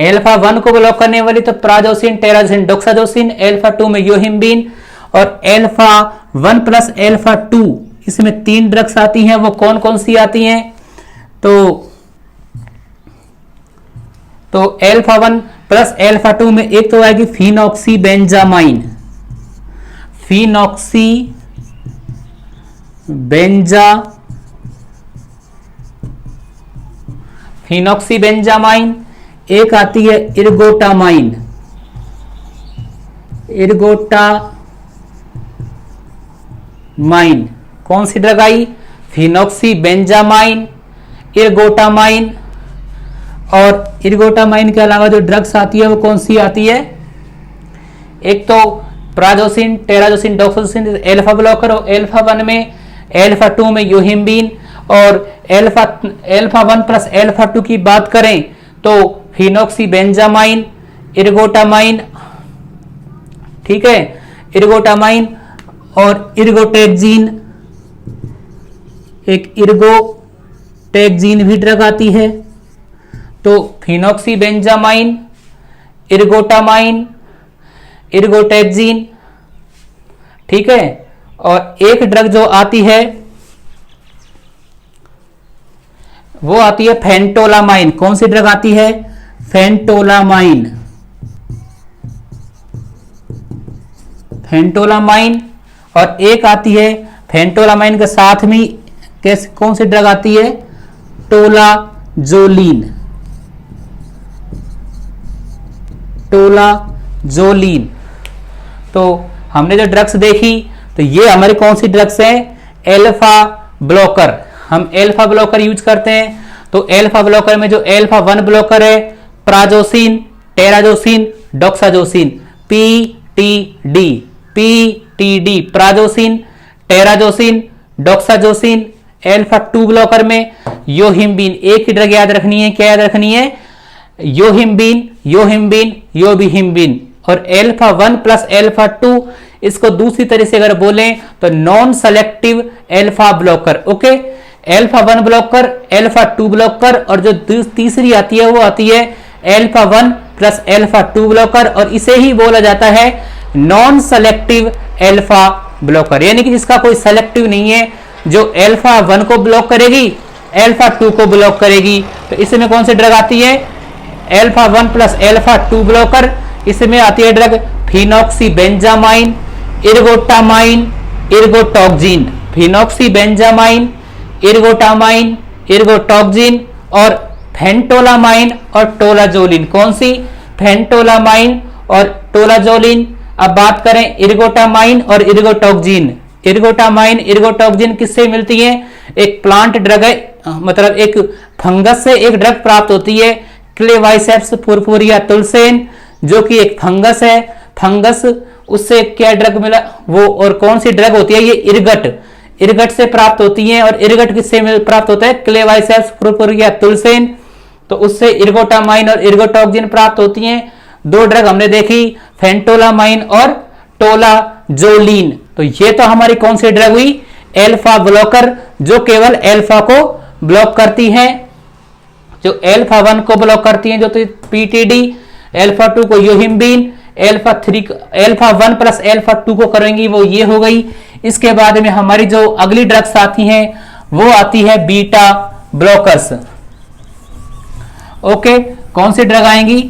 अल्फा 1 को ब्लॉक करने वाली तो प्राजोसिन, टेराजोसिन, डॉक्साजोसिन, अल्फा 2 में योहिम्बीन, और अल्फा 1 प्लस अल्फा 2 इसमें 3 ड्रग्स आती हैं। वो कौन कौन सी आती हैं? तो अल्फा 1 प्लस अल्फा 2 में एक तो आएगी फिनॉक्सीबेंजामाइन। फिनॉक्सीबेंजामाइन। एक आती है इर्गोटामाइन। कौन सी ड्रग आई? फिनॉक्सीबेंजामाइन, इर्गोटामाइन। और इर्गोटामाइन के अलावा जो ड्रग्स आती है वो कौन सी आती है? एक तो प्राजोसिन, टेराजोसिन, डॉक्साजोसिन अल्फा ब्लॉकर, और अल्फा 1 में, अल्फा 2 में योहिम्बीन। और अल्फा 1 प्लस अल्फा 2 की बात करें तो फिनॉक्सीबेंजामाइन, इर्गोटामाइन, ठीक है, इर्गोटामाइन और इर्गोटैक्सीन, एक इर्गोटैक्सीन भी ड्रग आती है। तो फिनॉक्सीबेंजामाइन, इर्गोटामाइन, इर्गोटैक्सीन, ठीक है। और एक ड्रग जो आती है वो आती है फेंटोलामाइन। कौन सी ड्रग आती है? Phentolamine, phentolamine. और एक आती है फेंटोलामाइन के साथ में कैसे, कौन सी ड्रग आती है? टोलाजोलिन, टोलाजोलिन। तो हमने जो ड्रग्स देखी तो ये हमारी कौन सी ड्रग्स हैं? Alpha blocker. हम एल्फा ब्लॉकर यूज करते हैं। तो एल्फा ब्लॉकर में जो एल्फा 1 ब्लॉकर है, prazosin, terazosin, doxazosin, PTD, PTD, prazosin, terazosin, doxazosin. Alpha 2 blocker में योहिम्बिन। एक ही ड्रग याद रखनी है, क्या याद रखनी है? Yohimbine, yohimbine, योबिहिम्बिन। और एल्फा 1 प्लस एल्फा 2, इसको दूसरी तरह से अगर बोलें तो non selective alpha blocker. Okay, alpha 1 blocker, alpha 2 blocker, और जो तीसरी आती है वो आती है एल्फा 1 प्लस एल्फा 2 ब्लॉकर, और इसे ही बोला जाता है नॉन सेलेक्टिव एल्फा ब्लॉकर। यानी कि जिसका कोई सेलेक्टिव नहीं है, जो एल्फा 1 को ब्लॉक करेगी, एल्फा 2 को ब्लॉक करेगी। तो इसमें कौन सी ड्रग आती है? Alpha 1 plus alpha 2 blocker. इसमें आती है ड्रग फिनॉक्सीबेंजामाइन, इर्गोटामाइन, इर्गोटॉक्सिन। फिनॉक्सीबेंजामाइन, इर्गोटामाइन, इर्गोटॉक्सिन और फेंटोलामाइन और टोलाजोलिन। कौन सी? फेंटोलामाइन और टोलाजोलिन। अब बात करें इर्गोटामाइन और इर्गोटॉक्सिन। इर्गोटामाइन, इर्गोटॉक्सिन किससे मिलती है? एक प्लांट ड्रग है, मतलब एक फंगस से एक ड्रग प्राप्त होती है, क्लेवाइसेप्स पुरपुरिया तुलसेन, जो कि एक फंगस है। फंगस, उससे क्या ड्रग मिला वो, और कौन सी ड्रग होती है? ये इर्गट, इर्गट से प्राप्त होती है। और इर्गट किससे प्राप्त होता है? क्लेवाइसेप्स पुरपुरिया तुलसेन। तो उससे इर्गोटामाइन और इर्गोटॉक्सिन प्राप्त होती हैं। 2 ड्रग हमने देखी, फेंटोलामाइन और टोलाजोलिन। तो ये तो हमारी कौन सी ड्रग हुई? एल्फा ब्लॉकर, जो केवल एल्फा को ब्लॉक करती हैं। जो एल्फा 1 को ब्लॉक करती हैं जो तो पीटीडी, एल्फा 2 को योहिम्बिन, एल्फा 1 प्लस एल्फा 2 को करेंगी वो ये हो गई। इसके बाद में हमारी जो अगली ड्रग्स आती हैं वो आती है बीटा ब्लॉकर्स। ओके, कौन सी ड्रग आएंगी?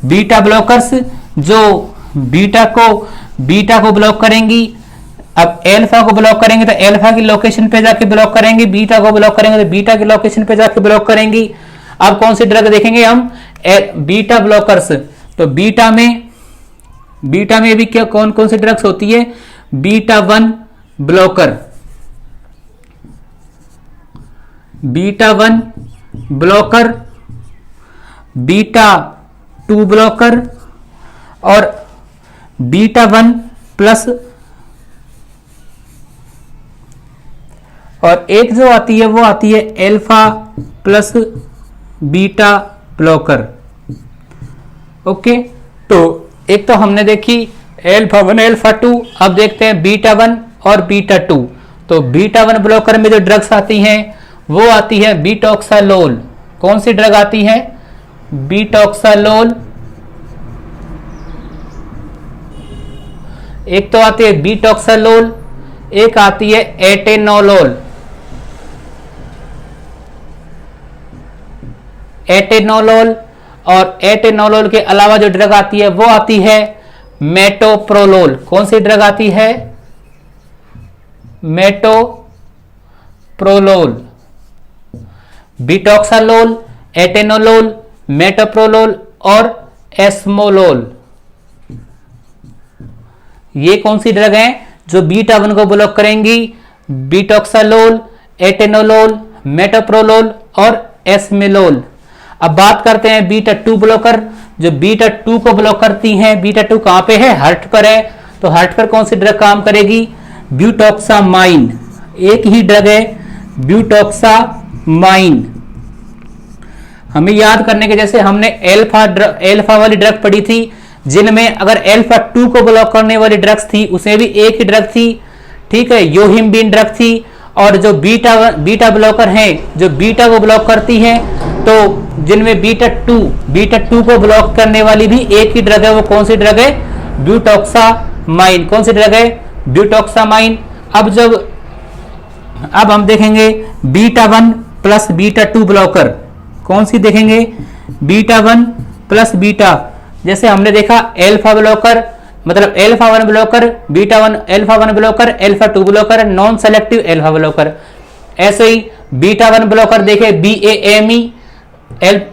बीटा ब्लॉकर्स, जो बीटा को ब्लॉक करेंगी। अब एल्फा को ब्लॉक करेंगे तो एल्फा की लोकेशन पे जाके ब्लॉक करेंगे, बीटा को ब्लॉक करेंगे तो बीटा की लोकेशन पे जाके ब्लॉक करेंगी। अब कौन सी ड्रग देखेंगे हम? Beta blockers. तो बीटा में भी क्या कौन कौन सी ड्रग्स होती है? Beta 1 blocker, beta 1 blocker, beta 2 blocker और बीटा 1 प्लस, और एक जो आती है वो आती है alpha plus beta blocker. Okay, तो एक तो हमने देखी एल्फा 1 एल्फा 2, अब देखते हैं बीटा 1 और बीटा 2। तो बीटा 1 ब्लॉकर में जो ड्रग्स आती हैं वो आती है बीटॉक्सालोल। कौन सी ड्रग आती है? बीटॉक्सालोल। एक तो आती है बीटॉक्सालोल, एक आती है एटेनोलोल। एटेनोलोल, और एटेनोलोल के अलावा जो ड्रग आती है वो आती है मेटोप्रोलोल। कौन सी ड्रग आती है? मेटोप्रोलोल। बीटॉक्सालोल, एटेनोलोल, मेटोप्रोलोल और एस्मोलोल, ये कौन सी ड्रग हैं जो बीटा 1 को ब्लॉक करेंगी? बीटॉक्सालोल, एटेनोलोल, मेटोप्रोलोल और एस्मेलोल। अब बात करते हैं बीटा 2 ब्लॉकर, जो बीटा 2 को ब्लॉक करती हैं। बीटा 2 कहां पे है? हार्ट पर है। तो हार्ट पर कौन सी ड्रग काम करेगी? ब्यूटॉक्सामाइन। एक ही ड्रग है ब्यूटॉक्सामाइन। हमें याद करने के, जैसे हमने एल्फा वाली ड्रग पढ़ी थी, जिनमें अगर एल्फा 2 को ब्लॉक करने वाली ड्रग्स थी उसमें भी एक ही ड्रग थी, ठीक है, योहिम्बिन ड्रग थी। और जो बीटा ब्लॉकर हैं, जो बीटा को ब्लॉक करती हैं, तो जिनमें बीटा टू को ब्लॉक करने वाली भी एक ही ड्रग है, वो कौन सी ड्रग है? ब्यूटॉक्सामाइन। कौन सी ड्रग है? ब्यूटॉक्सामाइन। अब हम देखेंगे बीटा 1 प्लस बीटा 2 ब्लॉकर। कौन सी देखेंगे? बीटा 1 प्लस बीटा, जैसे हमने देखा एल्फा ब्लॉकर, मतलब alpha 1 blocker, beta 1 alpha 1 blocker, alpha 2 blocker, non selective alpha blocker. ऐसे ही बीटा 1 ब्लॉकर देखे BAME,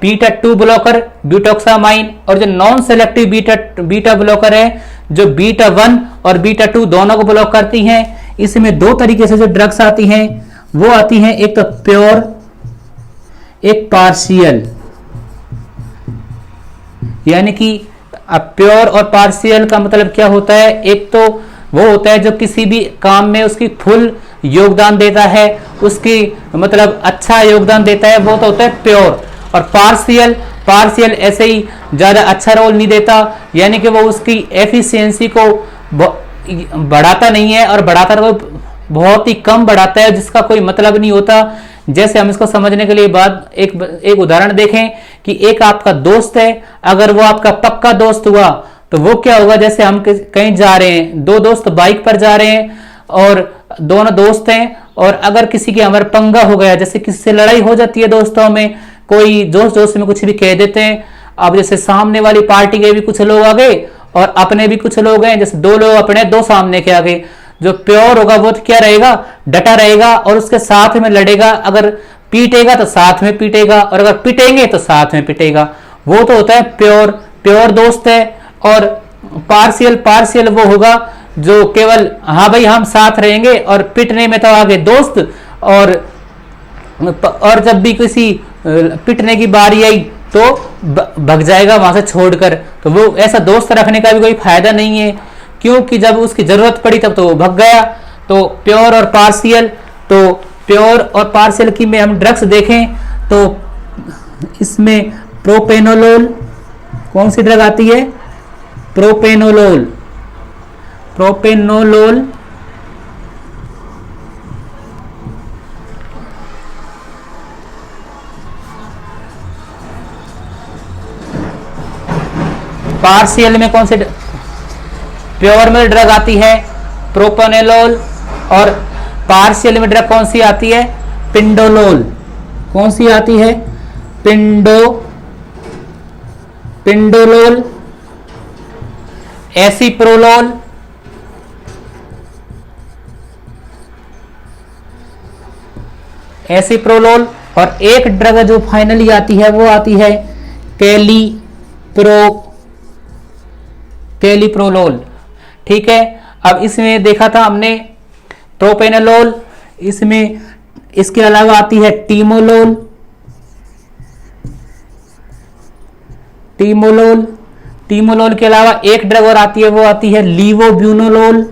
बीटा 2 ब्लॉकर ब्यूटॉक्सामाइन। और जो नॉन सेलेक्टिव बीटा ब्लॉकर है, जो बीटा 1 और बीटा 2 दोनों को ब्लॉक करती हैं। इसमें दो तरीके से जो ड्रग्स आती हैं, वो आती हैं एक तो प्योर, एक पार्शियल। यानी कि अब प्योर और पार्शियल का मतलब क्या होता है? एक तो वो होता है जो किसी भी काम में उसकी फुल योगदान देता है, उसकी मतलब अच्छा योगदान देता है, वो तो होता है प्योर। और पार्शियल ऐसे ही ज्यादा अच्छा रोल नहीं देता, यानी कि वो उसकी एफिशिएंसी को बढ़ाता नहीं है, और बढ़ाता तो बहुत ही कम बढ़ाता है, जिसका कोई मतलब नहीं होता। जैसे हम इसको समझने के लिए एक उदाहरण देखें कि एक आपका दोस्त है, अगर वो आपका पक्का दोस्त हुआ तो वो क्या होगा? जैसे हम कहीं जा रहे हैं, दो दोस्त बाइक पर जा रहे हैं और दोनों दोस्त हैं, और अगर किसी की हमारा पंगा हो गया, जैसे किसी से लड़ाई हो जाती है दोस्तों में, कोई दोस्त में कुछ भी कह देते हैं। अब जैसे सामने वाली पार्टी के भी कुछ लोग आ गए और अपने भी कुछ लोग हैं, जैसे दो लोग अपने, दो सामने के आ गए। जो प्योर होगा वो तो क्या रहेगा? डटा रहेगा और उसके साथ में लड़ेगा। अगर पीटेगा तो साथ में पीटेगा, और अगर पिटेंगे तो साथ में पिटेगा। वो तो होता है प्योर दोस्त है। और पार्शियल वो होगा जो केवल हाँ भाई हम साथ रहेंगे, और पिटने में तो आगे दोस्त, और जब भी किसी पिटने की बारी आई तो भग जाएगा वहां से छोड़कर। तो वो ऐसा दोस्त रखने का भी कोई फायदा नहीं है, क्योंकि जब उसकी जरूरत पड़ी तब तो वो भग गया। तो प्योर और पार्शियल की में हम ड्रग्स देखें तो इसमें प्रोपेनोलोल, कौन सी ड्रग आती है? प्रोपेनोलोल। पार्शियल में कौन से? प्योर में ड्रग आती है प्रोपेनोलोल, और पार्शियल में ड्रग कौन सी आती है? पिंडोलोल। कौन सी आती है? पिंडोलोल, एसिप्रोलोल, और एक ड्रग जो फाइनली आती है वो आती है कैलिप्रोलोल। ठीक है। अब इसमें देखा था हमने प्रोपेनोलोल, इसमें इसके अलावा आती है टीमोलोल के अलावा एक ड्रग और आती है, वो आती है लीवोब्यूनोलोल।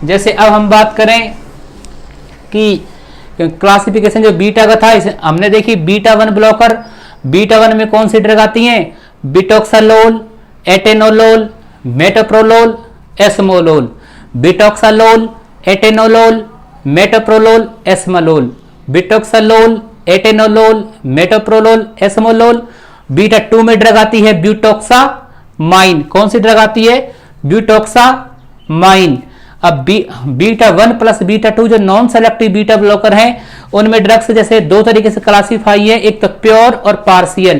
जैसे अब हम बात करें कि क्लासिफिकेशन जो बीटा का था, इसे हमने देखी बीटा 1 ब्लॉकर। बीटा 1 में कौन सी ड्रग आती हैं? Betaxolol, atenolol, metoprolol, esmolol. Betaxolol, atenolol, metoprolol, esmolol. Betaxolol, atenolol, metoprolol, esmolol. Beta 2 में ड्रग आती है ब्यूटॉक्सामाइन। कौन सी ड्रग आती है? ब्यूटॉक्सामाइन। अब बीटा 1 प्लस बीटा 2 जो नॉन सेलेक्टिव बीटा ब्लॉकर हैं, उनमें ड्रग्स जैसे दो तरीके से क्लासीफाई है, एक तो प्योर और पार्शियल।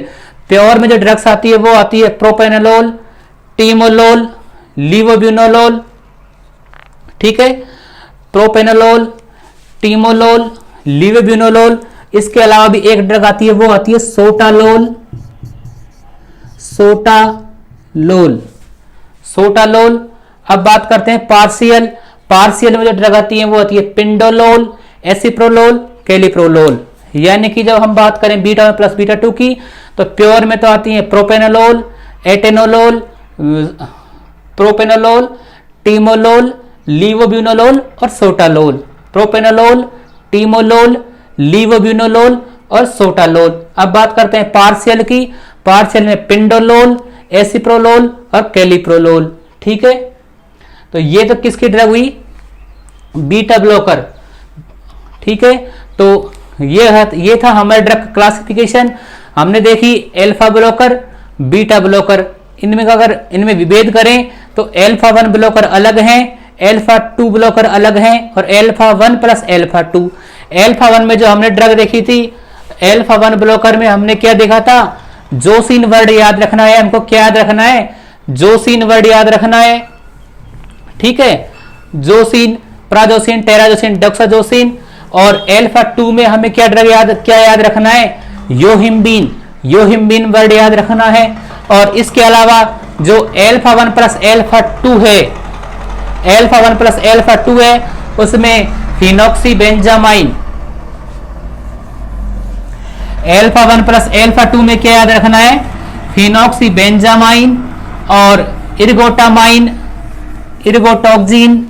प्योर में जो ड्रग्स आती है वो आती है प्रोपेनोलोल, टीमोलोल, लीवोब्यूनोलोल। ठीक है, प्रोपेनोलोल, टीमोलोल, लीवोब्यूनोलोल। इसके अलावा भी एक ड्रग आती है, वो आती है सोटालोल। अब बात करते हैं पार्शियल में जो ड्रग आती है वो आती है पिंडोलोल, एसिप्रोलोल, कैलिप्रोलोल। यानी कि जब हम बात करें बीटा 1 प्लस बीटा 2 की, तो प्योर में तो आती है प्रोपेनोलोल, एटेनोलोल, टीमोलोल, लीवोब्यूनोलोल और सोटालोल। प्रोपेनोलोल, टीमोलोल, लीवोब्यूनोलोल और सोटालोल। अब बात करते हैं पार्शियल की। पार्शियल में पिंडोलोल, एसिप्रोलोल और कैलिप्रोलोल। ठीक है, तो ये तो किसकी ड्रग हुई? Beta blocker. ठीक है, तो ये था हमारा ड्रग क्लासिफिकेशन। हमने देखी एल्फा ब्लॉकर, बीटा ब्लॉकर। इनमें अगर इनमें विभेद करें तो अल्फा 1 ब्लॉकर अलग हैं, अल्फा 2 ब्लॉकर अलग हैं और अल्फा 1 प्लस अल्फा 2। अल्फा 1 में जो हमने ड्रग देखी थी, अल्फा 1 ब्लॉकर में हमने क्या देखा था? जोसिन वर्ड याद रखना है हमको। क्या याद रखना है? जोसिन वर्ड याद रखना है। ठीक है, जोसिन, प्राजोसिन, टेराजोसिन, डॉक्साजोसिन। और अल्फा 2 में हमें क्या याद रखना है? योहिम्बिन, योहिम्बिन वर्ड याद रखना है। और इसके अलावा जो अल्फा 1 प्लस अल्फा 2 है, अल्फा 1 प्लस अल्फा 2 है, उसमें फिनॉक्सीबेंजामाइन। अल्फा 1 प्लस अल्फा 2 में क्या याद रखना है? फिनॉक्सीबेंजामाइन और इर्गोटामाइन, इर्गोटॉक्सिन,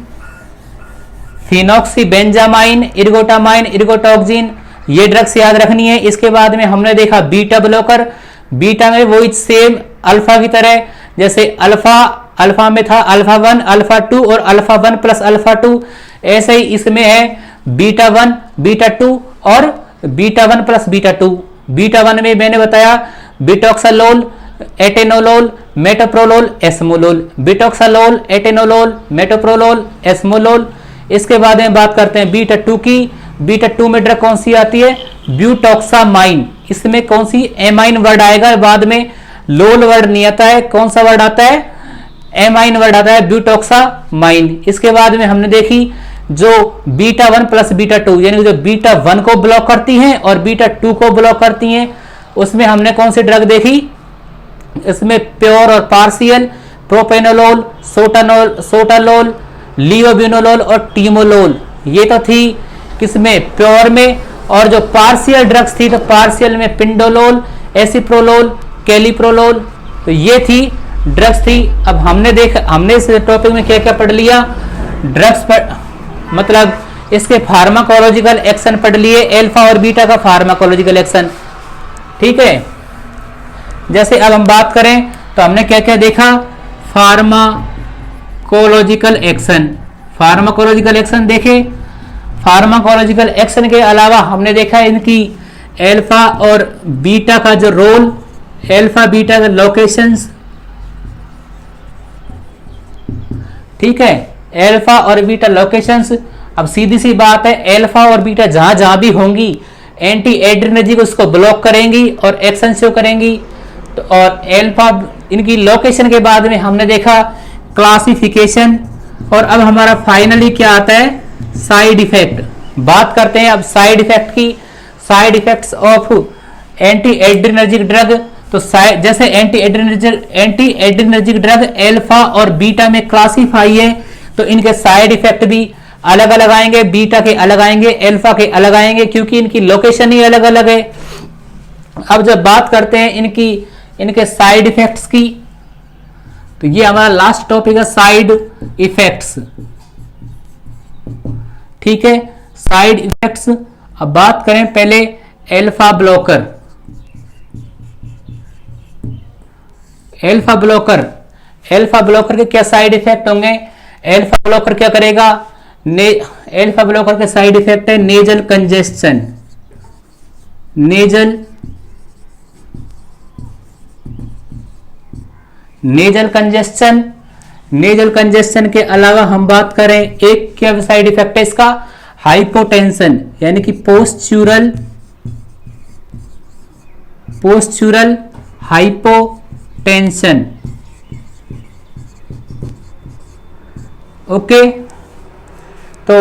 फिनॉक्सीबेंजामाइन, इर्गोटामाइन, इर्गोटॉक्सिन, ये ड्रग्स याद रखनी है। इसके बाद में हमने देखा बीटा ब्लॉकर। बीटा में वही सेम अल्फा की तरह, जैसे अल्फा में था अल्फा 1, अल्फा 2 और अल्फा 1 प्लस अल्फा 2, ऐसे ही इसमें है बीटा 1, बीटा 2 और बीटा 1 प्लस बीटा 2। बीटा 1 में मैंने बताया betaxolol, atenolol, metoprolol, esmolol. Betaxolol, atenolol, metoprolol, esmolol. इसके बाद में बात करते हैं बीटा 2 की। बीटा 2 में ड्रग कौन सी आती है? ब्यूटॉक्सामाइन। इसमें कौन सी? एमाइन वर्ड आएगा बाद में, लोल वर्ड नहीं आता है। कौन सा वर्ड आता है? एमाइन वर्ड आता है, ब्यूटॉक्सामाइन। इसके बाद में हमने देखी जो बीटा 1 प्लस बीटा 2, यानी जो बीटा 1 को ब्लॉक करती हैं और बीटा 2 को ब्लॉक करती हैं, उसमें हमने कौन सी ड्रग देखी? इसमें प्योर और पार्शियल, प्रोपेनोलोल, सोटालोल, लियोब्यूनोलोल और टीमोलोल। ये तो थी किसमें? प्योर में। और जो पार्शियल ड्रग्स थी, तो पार्शियल में पिंडोलोल, एसिप्रोलोल, कैलिप्रोलोल, तो ये थी ड्रग्स थी। अब हमने इस टॉपिक में क्या क्या पढ़ लिया? ड्रग्स पर मतलब इसके फार्माकोलॉजिकल एक्शन पढ़ लिए, अल्फा और बीटा का फार्माकोलॉजिकल एक्शन। ठीक है, जैसे अब हम बात करें तो हमने क्या क्या देखा? फार्माकोलॉजिकल एक्शन, फार्माकोलॉजिकल एक्शन देखे। फार्माकोलॉजिकल एक्शन के अलावा हमने देखा इनकी अल्फा और बीटा का जो रोल, अल्फा बीटा के लोकेशंस। ठीक है, अल्फा और बीटा लोकेशंस। अब सीधी सी बात है, अल्फा और बीटा जहां जहां भी होंगी, एंटी एड्रेनर्जिक उसको ब्लॉक करेंगी और एक्शन शो करेंगी। तो और अल्फा, इनकी लोकेशन के बाद में हमने देखा क्लासिफिकेशन। और अब हमारा फाइनली क्या आता है? Side effect. बात करते हैं अब साइड इफेक्ट की। Side effects of anti adrenergic drug. तो जैसे एंटी एड्रेनर्जिक ड्रग अल्फा और बीटा में क्लासिफाई है, तो इनके साइड इफेक्ट भी अलग अलग आएंगे। बीटा के अलग आएंगे, अल्फा के अलग आएंगे, क्योंकि इनकी लोकेशन ही अलग अलग है। अब जब बात करते हैं इनके साइड इफेक्ट्स की, तो ये हमारा लास्ट टॉपिक है, साइड इफेक्ट्स। ठीक है, साइड इफेक्ट्स। अब बात करें पहले अल्फा ब्लॉकर। अल्फा ब्लॉकर के क्या साइड इफेक्ट होंगे? अल्फा ब्लॉकर क्या करेगा? अल्फा ब्लॉकर के साइड इफेक्ट है नेजल कंजेस्शन। नेजल कंजेस्शन के अलावा हम बात करें, एक क्या साइड इफेक्ट है इसका? हाइपोटेंशन, यानी कि पोस्चुरल हाइपोटेंशन। ओके, तो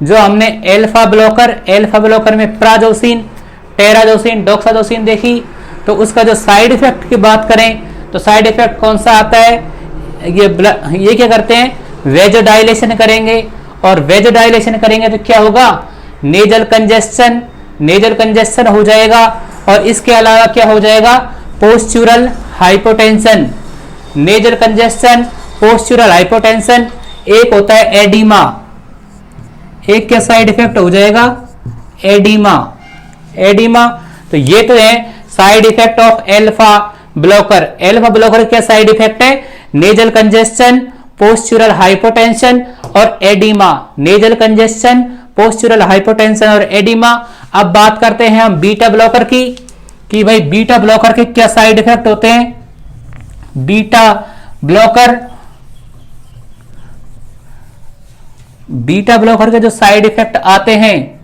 जो हमने अल्फा ब्लॉकर में प्राजोसिन, टेराजोसिन, डॉक्साजोसिन देखी, तो उसका जो साइड इफेक्ट की बात करें तो साइड इफेक्ट कौन सा आता है? ये क्या करते हैं? वेजोडाइलेशन करेंगे, और वेजोडाइलेशन करेंगे तो क्या होगा? नेजल कंजेस्शन हो जाएगा। और इसके अलावा क्या हो जाएगा? Postural hypotension. Nasal congestion, postural hypotension. एक होता है एडिमा। एक क्या साइड इफेक्ट हो जाएगा? एडिमा। एडिमा। तो ये तो है side effect of alpha blocker. Alpha blocker क्या साइड इफेक्ट है? नेजल कंजेस्शन, पोस्चुरल हाइपोटेंशन और oedema. Nasal congestion, postural hypotension और एडिमा। अब बात करते हैं हम बीटा ब्लॉकर की, कि भाई बीटा ब्लॉकर के क्या साइड इफेक्ट होते हैं। बीटा ब्लॉकर के जो साइड इफेक्ट आते हैं,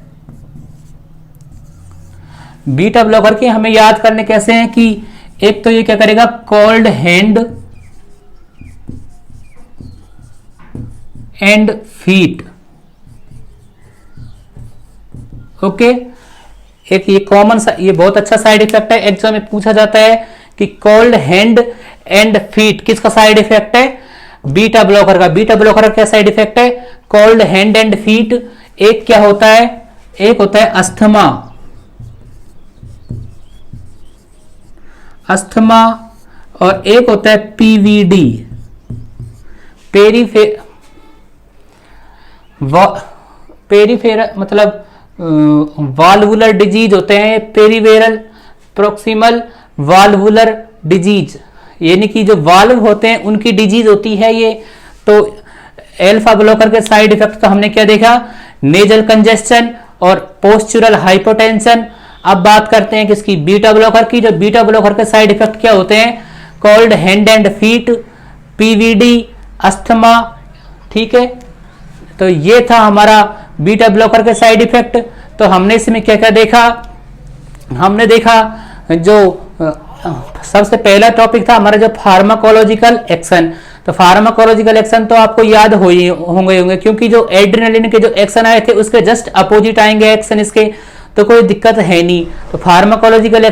बीटा ब्लॉकर के हमें याद करने कैसे हैं कि एक तो ये क्या करेगा, cold hand and feet. Okay, एक ये कॉमन, ये बहुत अच्छा साइड इफेक्ट है, एग्जाम में पूछा जाता है कि कोल्ड हैंड एंड फीट किसका साइड इफेक्ट है? बीटा ब्लॉकर का। बीटा ब्लॉकर का क्या साइड इफेक्ट है? Cold hand and feet. एक क्या होता है? एक होता है अस्थमा, और एक होता है पीवीडी, पेरीफेरल मतलब वाल्वुलर डिजीज होते हैं, पेरीवेरल प्रोक्सिमल वाल्वुलर डिजीज, यानी कि जो वाल्व होते हैं उनकी डिजीज होती है ये। तो एल्फा ब्लॉकर के साइड इफेक्ट तो हमने क्या देखा? नेजल कंजेस्शन और पोस्चुरल हाइपोटेंशन। अब बात करते हैं किसकी? बीटा ब्लॉकर की। जो बीटा ब्लॉकर के साइड इफेक्ट क्या होते हैं? Cold hand and feet, PVD, asthma. ठीक है, तो ये था हमारा बीटा ब्लॉकर के साइड इफेक्ट। तो हमने इसमें क्या क्या देखा? हमने देखा जो सबसे पहला टॉपिक था हमारा जो फार्माकोलॉजिकल एक्शन। तो फार्माकोलॉजिकल एक्शन तो आपको याद होंगे क्योंकि जो एड्रेनलिन के जो एक्शन आए थे उसके जस्ट अपोजिट आएंगे एक्शन इसके, तो कोई दिक्कत है नहीं। तो फार्माकोलॉजिकल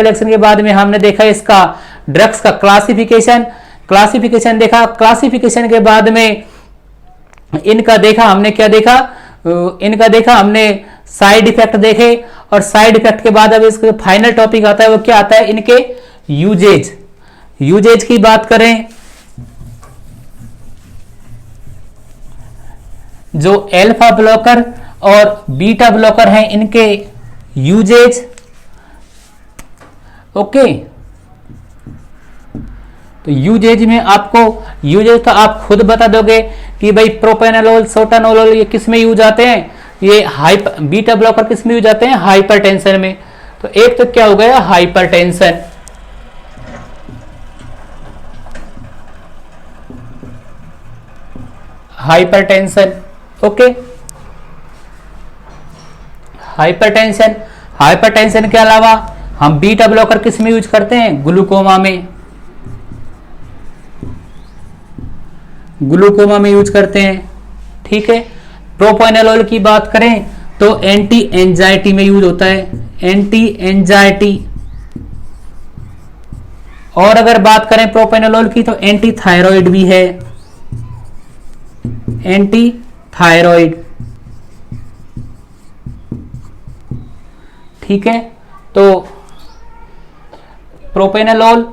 एक्शन के बाद में हमने देखा इसका ड्रग्स का क्लासिफिकेशन देखा। क्लासिफिकेशन के बाद में इनका देखा हमने, क्या देखा? इनका देखा हमने साइड इफेक्ट देखे, और साइड इफेक्ट के बाद अब इसका फाइनल टॉपिक आता है वो क्या आता है? इनके यूजेज की बात करें। जो एल्फा ब्लॉकर और बीटा ब्लॉकर हैं इनके यूजेज। ओके, तो यूजेज में यूजेज तो आप खुद बता दोगे कि भाई प्रोपेनोलोल, सोटानोलोल ये किस में यूज आते हैं? ये बीटा ब्लॉकर किस में यूज आते हैं? हाइपरटेंशन में। तो एक तो क्या हो गया? हाइपरटेंशन। ओके, हाइपरटेंशन के अलावा हम बीटा ब्लॉकर किस में यूज करते हैं? ग्लूकोमा में यूज करते हैं। ठीक है, प्रोपेनोलोल की बात करें तो एंटी एंजाइटी में यूज होता है, एंटी एंजाइटी। और अगर बात करें प्रोपेनोलोल की तो एंटी थायराइड भी है, एंटी थायराइड। ठीक है, तो प्रोपेनोलोल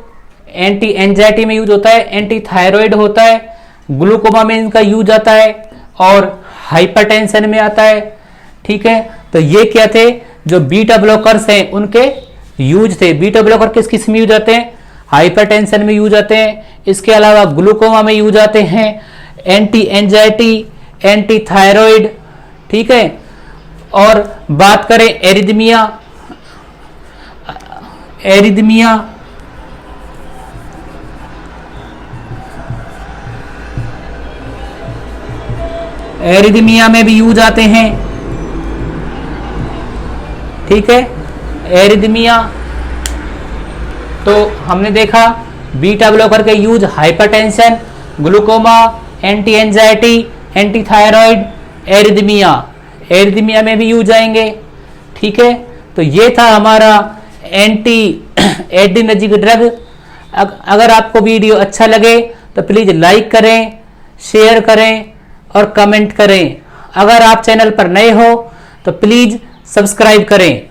एंटी एंजाइटी में यूज होता है, एंटी थायराइड होता है, ग्लूकोमा में इनका यूज आता है और हाइपरटेंशन में आता है। ठीक है, तो ये क्या थे? जो बीटा ब्लॉकर्स हैं उनके यूज थे। बीटा ब्लॉकर किस किस में यूज आते हैं? हाइपरटेंशन में यूज आते हैं, इसके अलावा ग्लूकोमा में यूज आते हैं, एंटी एंजाइटी, एंटी थायराइड। ठीक है, और बात करें एरिदमिया में भी यूज आते हैं। ठीक है, एरिदमिया तो हमने देखा बीटा ब्लॉकर के use hypertension, glaucoma, anti anxiety, anti thyroid, arrhythmia में भी यूज आएंगे। ठीक है, तो ये था हमारा एंटी एड्रेनर्जिक ड्रग। अगर आपको वीडियो अच्छा लगे तो प्लीज लाइक करें, शेयर करें और कमेंट करें। अगर आप चैनल पर नए हो तो प्लीज सब्सक्राइब करें।